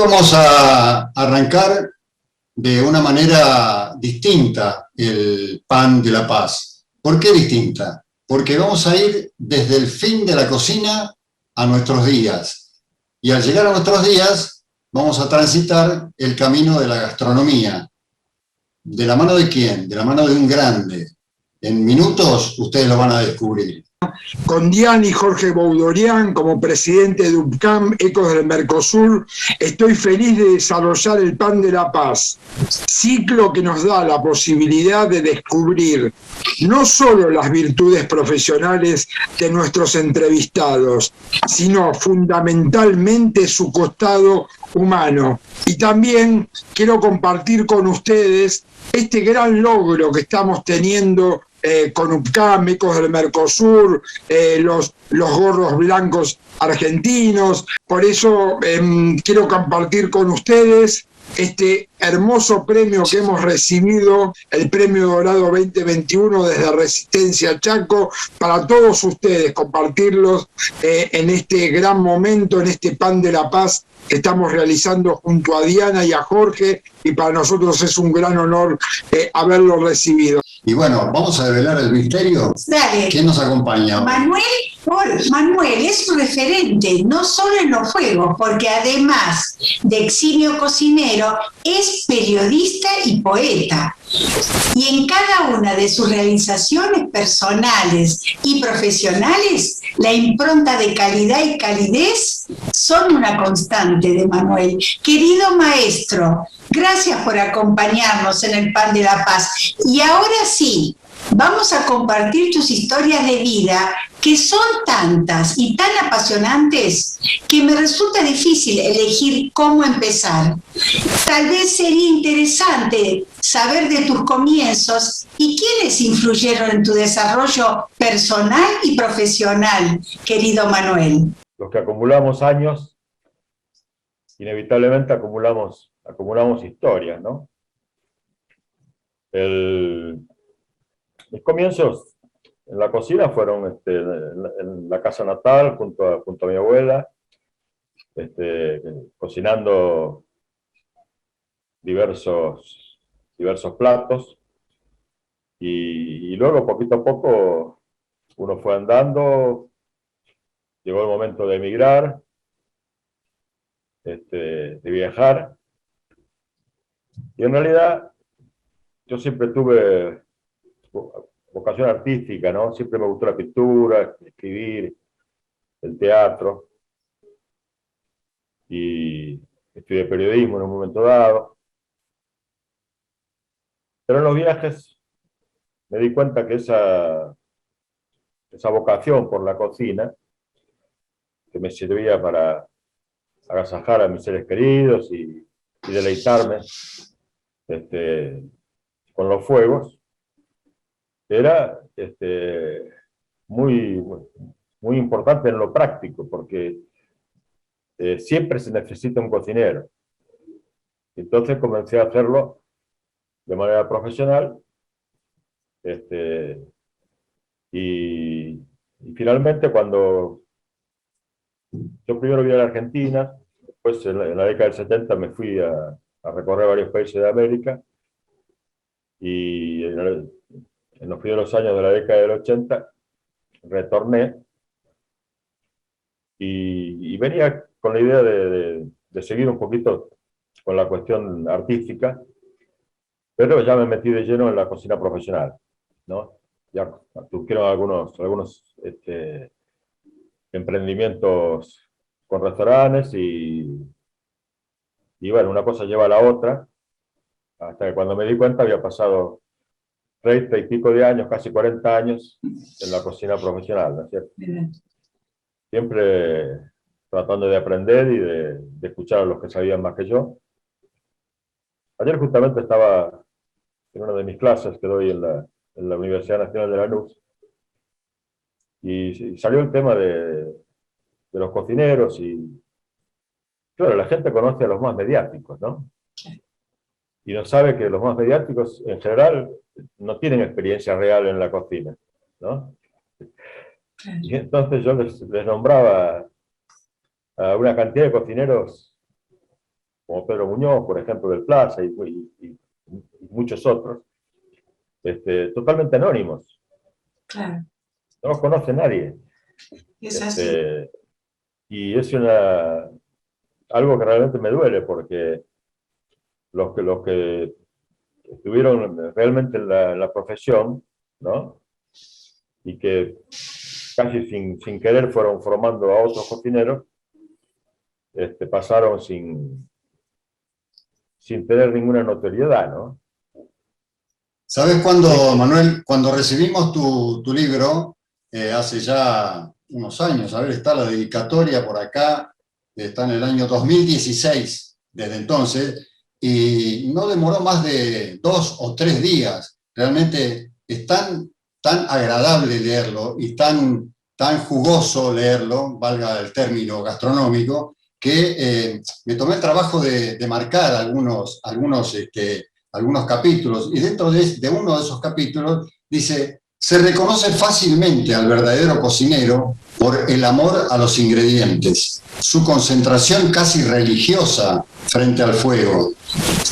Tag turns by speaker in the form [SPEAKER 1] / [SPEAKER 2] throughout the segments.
[SPEAKER 1] vamos a arrancar de una manera distinta el pan de la paz. ¿Por qué distinta? Porque vamos a ir desde el fin de la cocina a nuestros días. Y al llegar a nuestros días, vamos a transitar el camino de la gastronomía. ¿De la mano de quién? De la mano de un grande. En minutos ustedes lo van a descubrir.
[SPEAKER 2] Con Diana y Jorge Boudorian como presidente de UPCAM, Ecos del Mercosur, estoy feliz de desarrollar el Pan de la Paz, ciclo que nos da la posibilidad de descubrir no solo las virtudes profesionales de nuestros entrevistados, sino fundamentalmente su costado humano. Y también quiero compartir con ustedes este gran logro que estamos teniendo con UPCAM, Ecos del Mercosur, los gorros blancos argentinos. Por eso quiero compartir con ustedes este hermoso premio que hemos recibido, el Premio Dorado 2021 desde Resistencia Chaco, para todos ustedes, compartirlos en este gran momento, en este Pan de la Paz que estamos realizando junto a Diana y a Jorge, y para nosotros es un gran honor haberlo recibido.
[SPEAKER 1] Y bueno, vamos a develar el misterio.
[SPEAKER 3] Dale.
[SPEAKER 1] ¿Quién nos acompaña?
[SPEAKER 3] Manuel es un referente, no solo en los juegos, porque además de eximio cocinero, es periodista y poeta. Y en cada una de sus realizaciones personales y profesionales, la impronta de calidad y calidez son una constante de Manuel. Querido maestro, gracias por acompañarnos en el Pan de la Paz. Y ahora sí, vamos a compartir tus historias de vida, que son tantas y tan apasionantes que me resulta difícil elegir cómo empezar. Tal vez sería interesante saber de tus comienzos y quiénes influyeron en tu desarrollo personal y profesional, querido Manuel.
[SPEAKER 4] Los que acumulamos años, inevitablemente acumulamos historias, ¿no? Mis comienzos en la cocina fueron en la casa natal, junto a mi abuela, cocinando diversos platos, y luego, poquito a poco, uno fue andando, llegó el momento de emigrar, de viajar, y en realidad yo siempre tuve vocación artística, ¿no? Siempre me gustó la pintura, escribir, el teatro, y estudié periodismo en un momento dado. Pero en los viajes me di cuenta que esa vocación por la cocina, que me servía para agasajar a mis seres queridos y deleitarme con los fuegos, era muy importante en lo práctico, porque siempre se necesita un cocinero. Entonces comencé a hacerlo de manera profesional, y finalmente, cuando yo primero vine a la Argentina, después en la década del 70 me fui a recorrer varios países de América, y en los primeros años de la década del 80 retorné, y venía con la idea de seguir un poquito con la cuestión artística, pero ya me metí de lleno en la cocina profesional, ¿no? Ya surgieron algunos emprendimientos con restaurantes, y bueno, una cosa lleva a la otra, hasta que cuando me di cuenta había pasado 30 y pico de años, casi 40 años, en la cocina profesional, ¿no es cierto? Siempre tratando de aprender y de escuchar a los que sabían más que yo. Ayer justamente estaba en una de mis clases que doy en la Universidad Nacional de Lanús, y salió el tema de los cocineros, y claro, la gente conoce a los más mediáticos, ¿no? Y no sabe que los más mediáticos, en general, no tienen experiencia real en la cocina, ¿no? Y entonces yo les nombraba a una cantidad de cocineros como Pedro Muñoz, por ejemplo, del Plaza, y muchos otros, totalmente anónimos.
[SPEAKER 3] Claro.
[SPEAKER 4] No los conoce nadie.
[SPEAKER 3] Es así.
[SPEAKER 4] Y es algo que realmente me duele, porque los que estuvieron realmente en la profesión, ¿no? Y que casi sin querer fueron formando a otros cocineros, pasaron sin tener ninguna notoriedad, ¿no?
[SPEAKER 1] ¿Sabes cuándo, Manuel? Cuando recibimos tu libro, hace ya unos años, a ver, está la dedicatoria por acá, está en el año 2016, desde entonces, y no demoró más de 2 o 3 días. Realmente es tan agradable leerlo y tan jugoso leerlo, valga el término gastronómico, que me tomé el trabajo de marcar algunos capítulos, y dentro de uno de esos capítulos dice: se reconoce fácilmente al verdadero cocinero por el amor a los ingredientes, su concentración casi religiosa frente al fuego,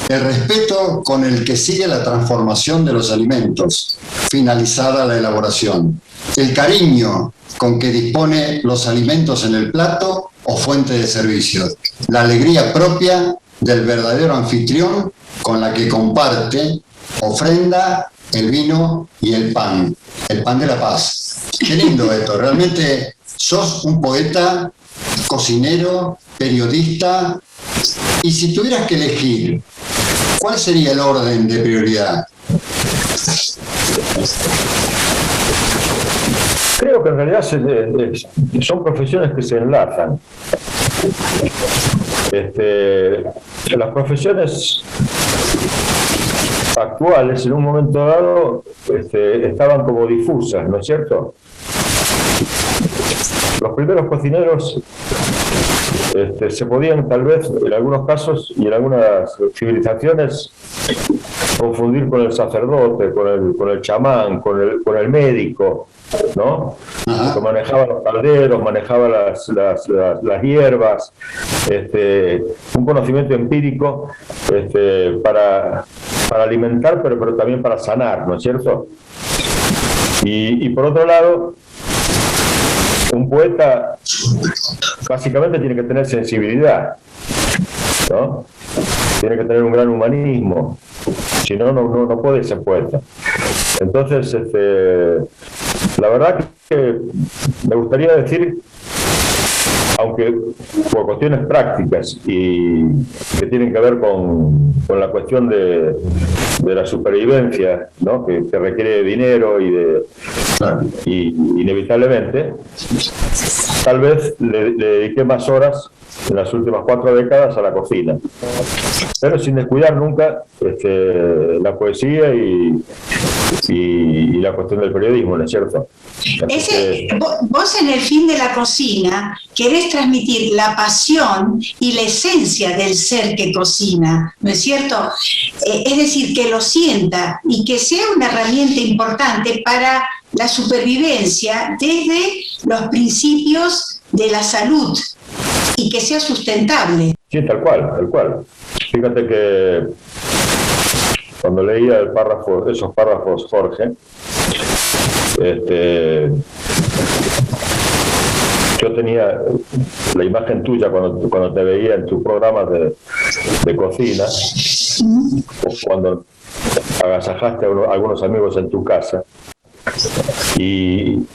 [SPEAKER 1] el respeto con el que sigue la transformación de los alimentos, finalizada la elaboración, el cariño con que dispone los alimentos en el plato o fuente de servicio, la alegría propia del verdadero anfitrión con la que comparte, ofrenda el vino y el pan de la paz. Qué lindo esto, realmente sos un poeta, cocinero, periodista, y si tuvieras que elegir, ¿cuál sería el orden de prioridad?
[SPEAKER 4] Creo que en realidad son profesiones que se enlazan. Las profesiones actuales en un momento dado estaban como difusas, ¿no es cierto? Los primeros cocineros se podían tal vez en algunos casos y en algunas civilizaciones confundir con el sacerdote, con el chamán, con el médico, ¿no? Que manejaba los calderos, manejaba las hierbas, un conocimiento empírico para alimentar, pero también para sanar, ¿no es cierto? Y por otro lado, un poeta básicamente tiene que tener sensibilidad, ¿no? Tiene que tener un gran humanismo, si no, no puede ser poeta. Entonces, la verdad que me gustaría decir, aunque por cuestiones prácticas y que tienen que ver con la cuestión de la supervivencia, ¿no? que requiere dinero y inevitablemente, tal vez le dediqué más horas en las últimas 4 décadas a la cocina, pero sin descuidar nunca la poesía y la cuestión del periodismo, ¿no es cierto?
[SPEAKER 3] Vos en el fin de la cocina querés transmitir la pasión y la esencia del ser que cocina, ¿no es cierto? Es decir, que lo sienta y que sea una herramienta importante para la supervivencia desde los principios de la salud y que sea sustentable.
[SPEAKER 4] Sí, tal cual. Fíjate que cuando leía esos párrafos, Jorge, yo tenía la imagen tuya cuando te veía en tus programas de cocina, o cuando agasajaste a algunos amigos en tu casa, y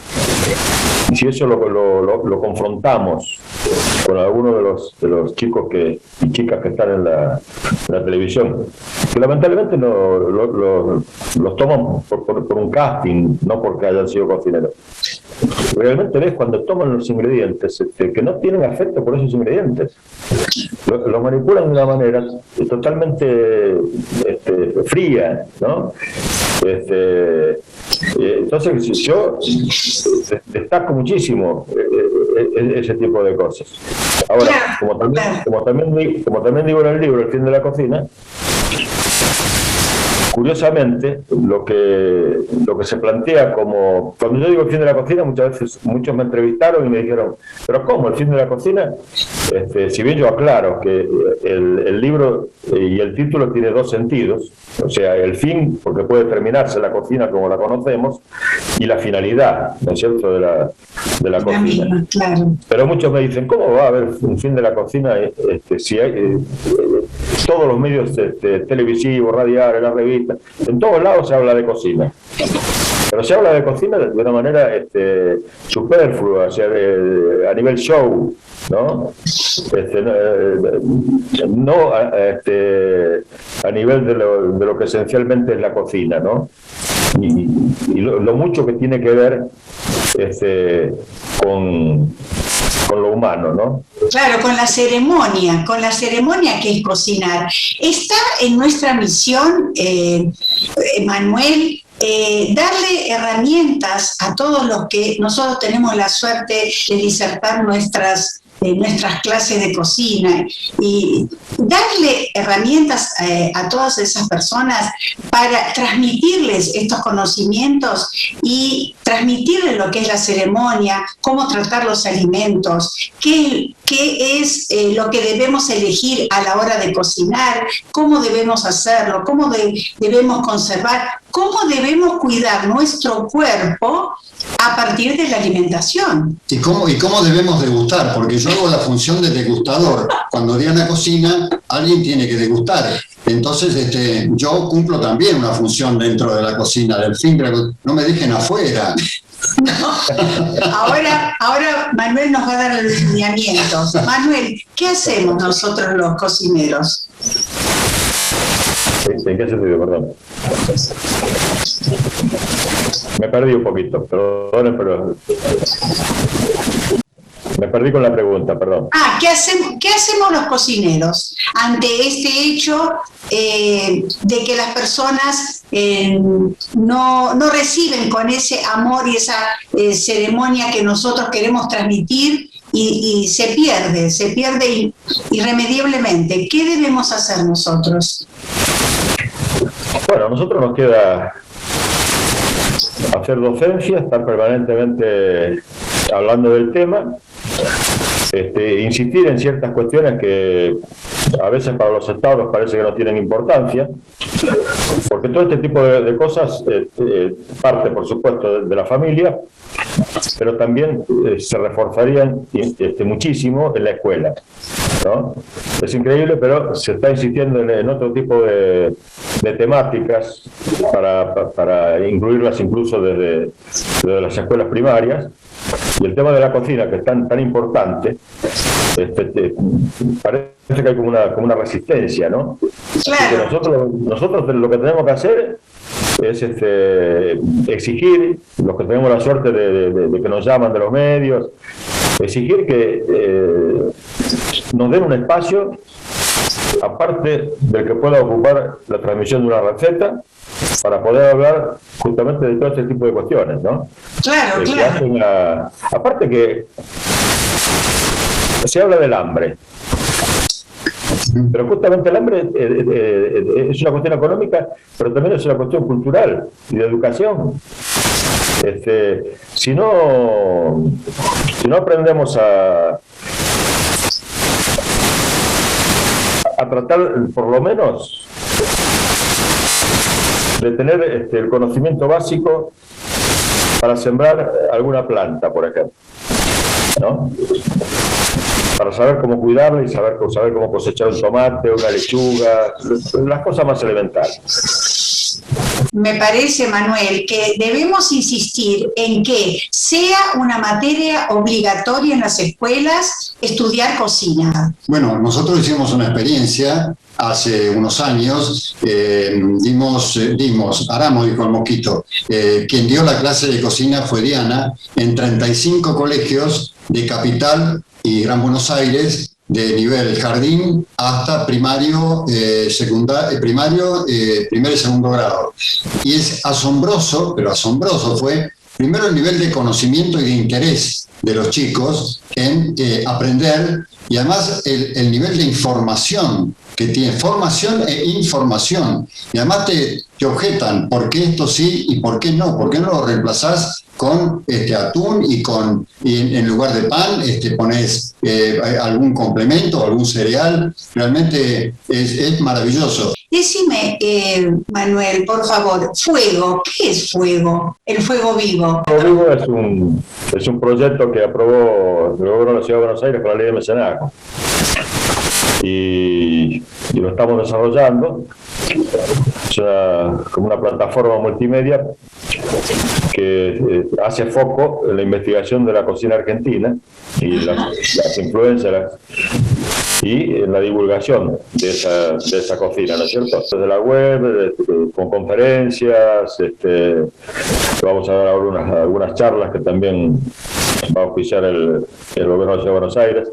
[SPEAKER 4] si eso lo confrontamos con algunos de los chicos y chicas que están en la televisión, que lamentablemente los toman por un casting, no porque hayan sido cocineros. Realmente ves cuando toman los ingredientes que no tienen afecto por esos ingredientes, los manipulan de una manera totalmente fría, ¿no? Entonces yo destaco muchísimo ese tipo de cosas. Ahora, como también digo en el libro El fin de la cocina, curiosamente, lo que se plantea como... Cuando yo digo el fin de la cocina, muchas veces muchos me entrevistaron y me dijeron, ¿pero cómo? ¿El fin de la cocina? Si bien yo aclaro que el libro y el título tiene dos sentidos, o sea, el fin, porque puede terminarse la cocina como la conocemos, y la finalidad, ¿no es cierto?, de la cocina.
[SPEAKER 3] Misma, claro.
[SPEAKER 4] Pero muchos me dicen, ¿cómo va a haber un fin de la cocina si hay todos los medios televisivos, radiales, las revistas, en todos lados se habla de cocina? Pero se habla de cocina de una manera superflua, o sea, a nivel show, ¿no? No a nivel de lo que esencialmente es la cocina, ¿no? Y lo mucho que tiene que ver con lo humano, ¿no?
[SPEAKER 3] Claro, con la ceremonia que es cocinar. Está en nuestra misión, Manuel, darle herramientas a todos los que nosotros tenemos la suerte de disertar nuestras clases de cocina y darle herramientas a todas esas personas para transmitirles estos conocimientos y transmitirles lo que es la ceremonia, cómo tratar los alimentos, qué es lo que debemos elegir a la hora de cocinar, cómo debemos hacerlo, cómo debemos conservar, cómo debemos cuidar nuestro cuerpo a partir de la alimentación.
[SPEAKER 1] ¿Y cómo debemos degustar? Porque yo hago la función de degustador. Cuando Diana cocina, alguien tiene que degustar. Entonces yo cumplo también una función dentro de la cocina, del fin de la cocina. No me dejen afuera.
[SPEAKER 3] No. Ahora Manuel nos va a dar los lineamientos. Manuel, ¿qué hacemos nosotros los cocineros?
[SPEAKER 4] ¿En qué sentido, perdón? Me perdí un poquito, perdón, pero me perdí con la pregunta, perdón.
[SPEAKER 3] ¿Qué hacemos los cocineros ante este hecho de que las personas no reciben con ese amor y esa ceremonia que nosotros queremos transmitir y se pierde irremediablemente? ¿Qué debemos hacer nosotros?
[SPEAKER 4] Bueno, a nosotros nos queda hacer docencia, estar permanentemente hablando del tema, insistir en ciertas cuestiones que a veces para los estados parece que no tienen importancia, porque todo este tipo de cosas parte, por supuesto, de la familia, pero también se reforzarían muchísimo en la escuela, ¿no? Es increíble, pero se está insistiendo en otro tipo de temáticas para incluirlas incluso desde las escuelas primarias. Y el tema de la cocina, que es tan importante, parece que hay como una resistencia, ¿no?
[SPEAKER 3] Claro.
[SPEAKER 4] Nosotros lo que tenemos que hacer es exigir, los que tenemos la suerte de que nos llaman de los medios, exigir que nos den un espacio, aparte del que pueda ocupar la transmisión de una receta, para poder hablar justamente de todo este tipo de cuestiones, ¿no?
[SPEAKER 3] Claro, claro.
[SPEAKER 4] Aparte que se habla del hambre, pero justamente el hambre es una cuestión económica, pero también es una cuestión cultural y de educación. Si no aprendemos a tratar, por lo menos, de tener el conocimiento básico para sembrar alguna planta, por ejemplo, ¿no? Para saber cómo cuidarla y saber cómo cosechar un tomate, una lechuga, las cosas más elementales.
[SPEAKER 3] Me parece, Manuel, que debemos insistir en que sea una materia obligatoria en las escuelas estudiar cocina.
[SPEAKER 1] Bueno, nosotros hicimos una experiencia hace unos años, Aramo dijo el Mosquito, quien dio la clase de cocina fue Diana, en 35 colegios de Capital y Gran Buenos Aires, de nivel jardín hasta primario, primario, primer y segundo grado. Y es asombroso, pero asombroso fue, primero el nivel de conocimiento y de interés de los chicos en aprender y además el nivel de información que tiene, formación e información, y además te objetan por qué esto sí y por qué no lo reemplazás con atún y en lugar de pan pones algún complemento, algún cereal. Realmente es maravilloso.
[SPEAKER 3] Decime, Manuel, por favor, fuego, ¿qué es fuego? El fuego vivo.
[SPEAKER 4] El fuego vivo es un proyecto que aprobó el gobierno de la Ciudad de Buenos Aires con la ley de mecenazgo. Y lo estamos desarrollando. Es como una plataforma multimedia que hace foco en la investigación de la cocina argentina y las influencias y en la divulgación de esa cocina, ¿no es cierto? Desde la web, con conferencias, vamos a dar algunas charlas que también va a auspiciar el gobierno de la Ciudad de Buenos Aires,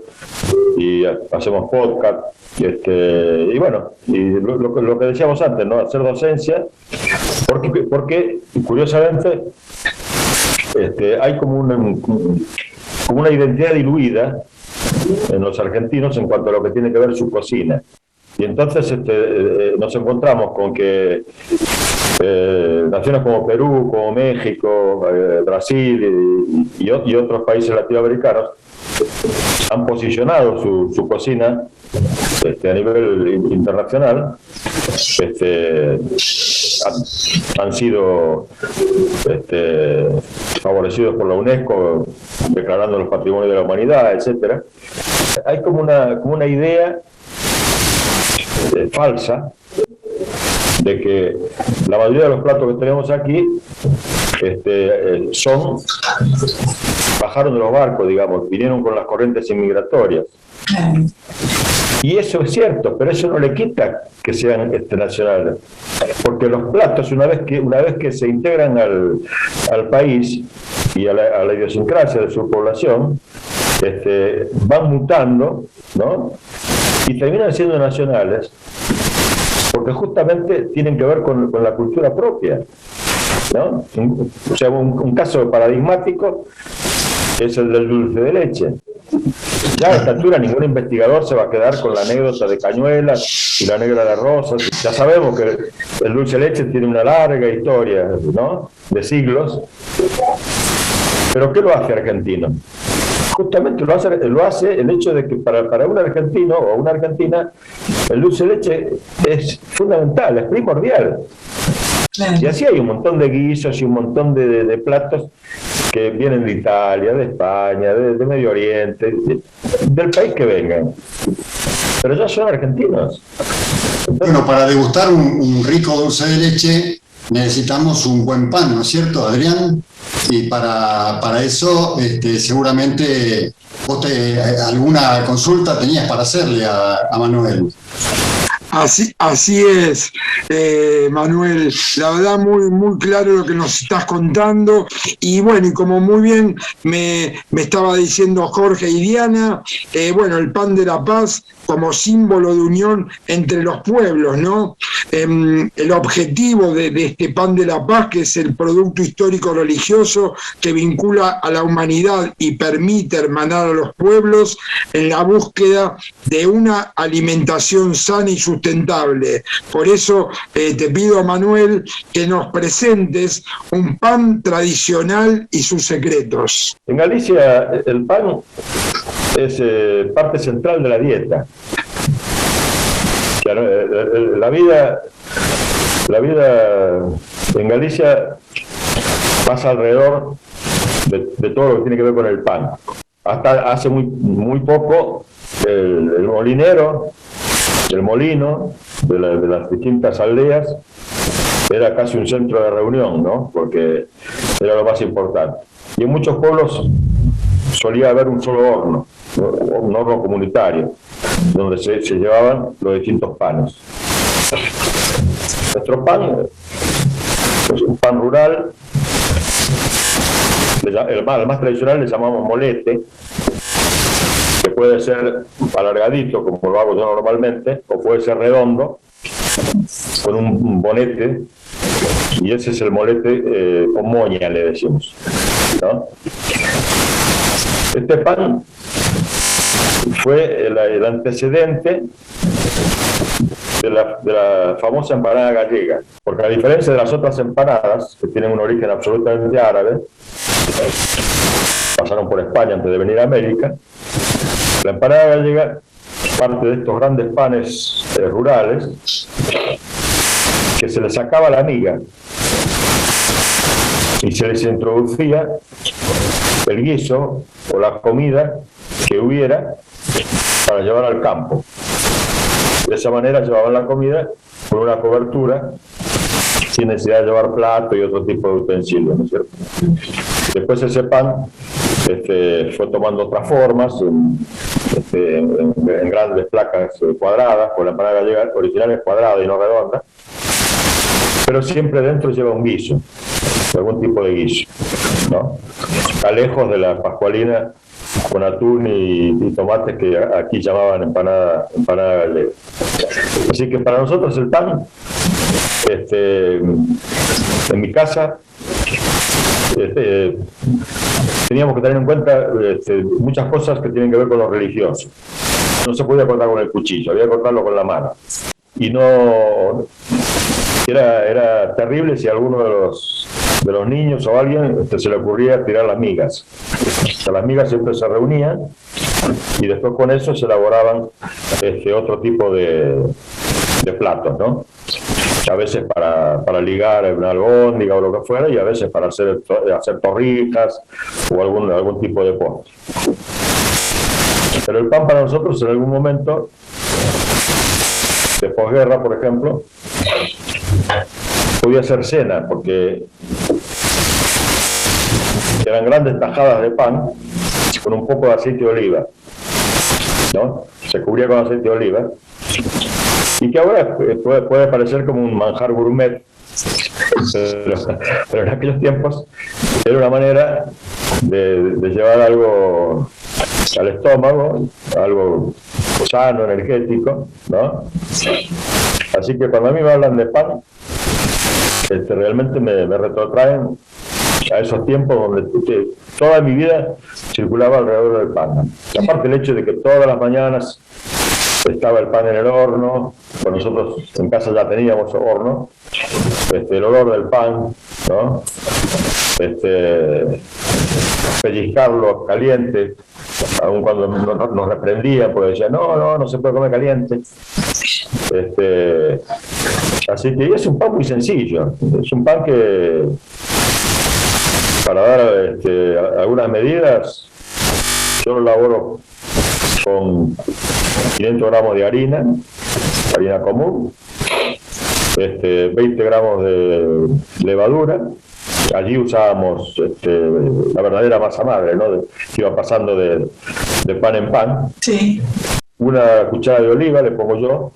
[SPEAKER 4] y hacemos podcast, y bueno, y lo que decíamos antes, ¿no? Hacer docencia, porque curiosamente hay como una identidad diluida en los argentinos en cuanto a lo que tiene que ver su cocina. Y entonces nos encontramos con que naciones como Perú, como México, Brasil y otros países latinoamericanos han posicionado su cocina a nivel internacional, han sido favorecidos por la UNESCO, declarando los patrimonios de la humanidad, etcétera. Hay como una idea falsa de que la mayoría de los platos que tenemos aquí bajaron de los barcos, digamos, vinieron con las corrientes inmigratorias. Y eso es cierto, pero eso no le quita que sean nacionales, porque los platos, una vez que se integran al país y a la idiosincrasia de su población, van mutando, ¿no? Y terminan siendo nacionales, porque justamente tienen que ver con la cultura propia, ¿no? O sea, un caso paradigmático es el del dulce de leche. Ya a esta altura ningún investigador se va a quedar con la anécdota de Cañuelas y la negra de rosas. Ya sabemos que el dulce de leche tiene una larga historia, ¿no?, de siglos. ¿Pero qué lo hace argentino? Justamente lo hace el hecho de que para un argentino o una argentina el dulce de leche es fundamental, es primordial. Y así hay un montón de guisos y un montón de platos que vienen de Italia, de España, de Medio Oriente, del país que vengan. Pero ya son argentinos. Entonces,
[SPEAKER 1] bueno, para degustar un rico dulce de leche necesitamos un buen pan, ¿no es cierto, Adrián? Y para eso seguramente vos alguna consulta tenías para hacerle a Manuel.
[SPEAKER 2] Así es, Manuel, la verdad muy claro lo que nos estás contando, y bueno, y como muy bien me estaba diciendo Jorge y Diana, bueno, el pan de la paz como símbolo de unión entre los pueblos, ¿no? El objetivo de este pan de la paz, que es el producto histórico religioso que vincula a la humanidad y permite hermanar a los pueblos en la búsqueda de una alimentación sana y sustentable. Por eso te pido, Manuel, que nos presentes un pan tradicional y sus secretos.
[SPEAKER 4] En Galicia el pan es parte central de la dieta. O sea, la vida en Galicia pasa alrededor de todo lo que tiene que ver con el pan. Hasta hace muy poco el molinero, el molino de las distintas aldeas era casi un centro de reunión, ¿no? Porque era lo más importante. Y en muchos pueblos solía haber un solo horno, un horno comunitario, donde se llevaban los distintos panes. Nuestro pan es un pan rural, el más tradicional le llamamos molete, que puede ser alargadito, como lo hago yo normalmente, o puede ser redondo, con un bonete, y ese es el molete con moña, le decimos, ¿no? Este pan fue el antecedente de la famosa empanada gallega, porque a diferencia de las otras empanadas, que tienen un origen absolutamente árabe, pasaron por España antes de venir a América, la empanada gallega parte de estos grandes panes rurales que se les sacaba la miga y se les introducía el guiso o la comida que hubiera para llevar al campo. De esa manera llevaban la comida con una cobertura sin necesidad de llevar plato y otro tipo de utensilios, ¿no es cierto? Después ese pan fue tomando otras formas, en grandes placas cuadradas, por la empanada gallega original es cuadrada y no redonda, pero siempre dentro lleva un guiso, algún tipo de guiso, ¿no? Está lejos de la pascualina con atún y tomates que aquí llamaban empanada gallega. Así que para nosotros el pan, en mi casa, teníamos que tener en cuenta muchas cosas que tienen que ver con lo religioso. No se podía cortar con el cuchillo, había que cortarlo con la mano. Y no era terrible si a alguno de los niños o a alguien se le ocurría tirar las migas. O sea, las migas siempre se reunían y después con eso se elaboraban otro tipo de platos, ¿no? A veces para ligar una albóndiga o lo que fuera, y a veces para hacer torrijas o algún tipo de postre. Pero el pan para nosotros en algún momento, de posguerra por ejemplo, podía ser cena, porque eran grandes tajadas de pan con un poco de aceite de oliva, ¿no? Se cubría con aceite de oliva, y que ahora puede parecer como un manjar gourmet, pero en aquellos tiempos era una manera de llevar algo al estómago, algo sano, energético, ¿no? Así que cuando a mí me hablan de pan, realmente me retrotraen a esos tiempos donde toda mi vida circulaba alrededor del pan. Y aparte el hecho de que todas las mañanas estaba el pan en el horno, pues nosotros en casa ya teníamos horno, el olor del pan, ¿no? Pellizcarlo caliente, aun cuando nos reprendían porque decían no se puede comer caliente. Así que es un pan muy sencillo, es un pan que, para dar algunas medidas, yo lo elaboro con 500 gramos de harina común, 20 gramos de levadura. Allí usábamos la verdadera masa madre, ¿no? Que iba pasando de pan en pan.
[SPEAKER 3] Sí.
[SPEAKER 4] Una cuchara de oliva le pongo yo,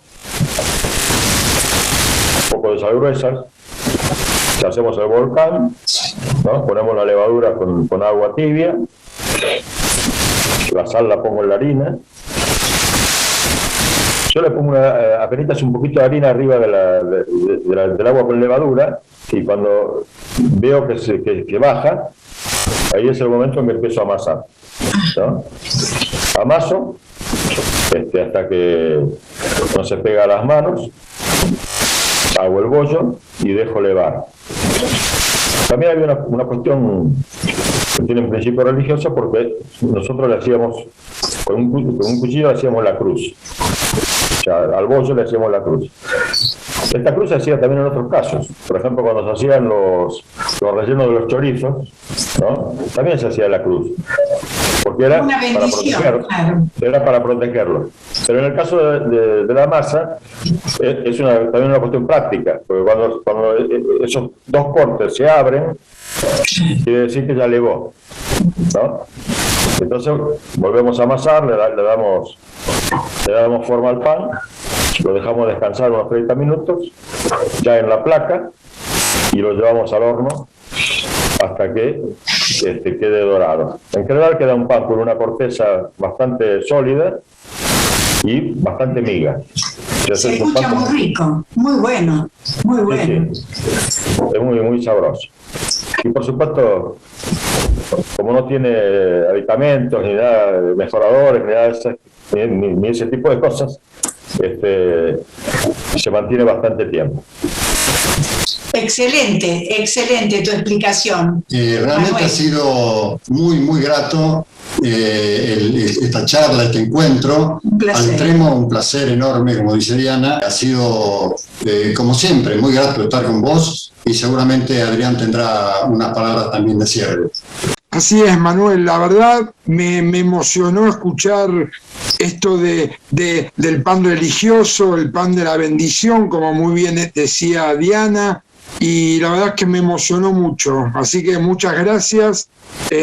[SPEAKER 4] un poco de sal gruesa, hacemos el volcán, ¿no? Ponemos la levadura con agua tibia, la sal la pongo en la harina. Yo le pongo apenas un poquito de harina arriba del agua con levadura, y cuando veo que baja, ahí es el momento en que empiezo a amasar, ¿no? Amaso hasta que no se pega a las manos, hago el bollo y dejo levar. También había una cuestión que tiene un principio religioso, porque nosotros le hacíamos, con un cuchillo le hacíamos la cruz. O sea, al bollo le hacíamos la cruz. Esta cruz se hacía también en otros casos. Por ejemplo, cuando se hacían los rellenos de los chorizos, ¿no? También se hacía la cruz, porque era para protegerlo, claro. Era para protegerlo. Pero en el caso de la masa, es también una cuestión práctica, porque cuando esos dos cortes se abren, quiere decir que ya levó, ¿no? Entonces volvemos a amasar, le damos forma al pan, lo dejamos descansar unos 30 minutos, ya en la placa, y lo llevamos al horno hasta que quede dorado. En general queda un pan con una corteza bastante sólida y bastante miga.
[SPEAKER 3] Se escucha muy rico, muy bueno, muy bueno.
[SPEAKER 4] Sí, sí. Es muy, muy sabroso. Y por supuesto, como no tiene aditamentos, ni nada, mejoradores, ni, nada de esas, ni ese tipo de cosas, se mantiene bastante tiempo.
[SPEAKER 3] Excelente, excelente tu explicación.
[SPEAKER 1] Realmente
[SPEAKER 3] Manuel.
[SPEAKER 1] ha sido muy, muy grato esta charla, este encuentro.
[SPEAKER 3] Un placer.
[SPEAKER 1] Al extremo, un placer enorme, como dice Diana. Ha sido, como siempre, muy grato estar con vos y seguramente Adrián tendrá unas palabras también de cierre.
[SPEAKER 2] Así es, Manuel, la verdad me emocionó escuchar esto del pan religioso, el pan de la bendición, como muy bien decía Diana, y la verdad es que me emocionó mucho. Así que muchas gracias,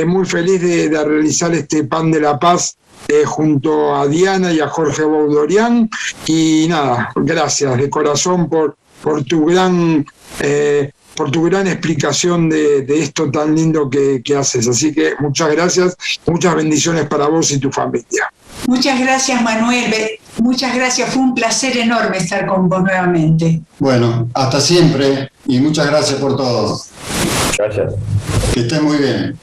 [SPEAKER 2] muy feliz de realizar este pan de la paz junto a Diana y a Jorge Boudorian, y nada, gracias de corazón por tu gran explicación de esto tan lindo que haces. Así que muchas gracias, muchas bendiciones para vos y tu familia.
[SPEAKER 3] Muchas gracias, Manuel. Muchas gracias. Fue un placer enorme estar con vos nuevamente.
[SPEAKER 1] Bueno, hasta siempre y muchas gracias por todo.
[SPEAKER 4] Gracias.
[SPEAKER 1] Que estén muy bien.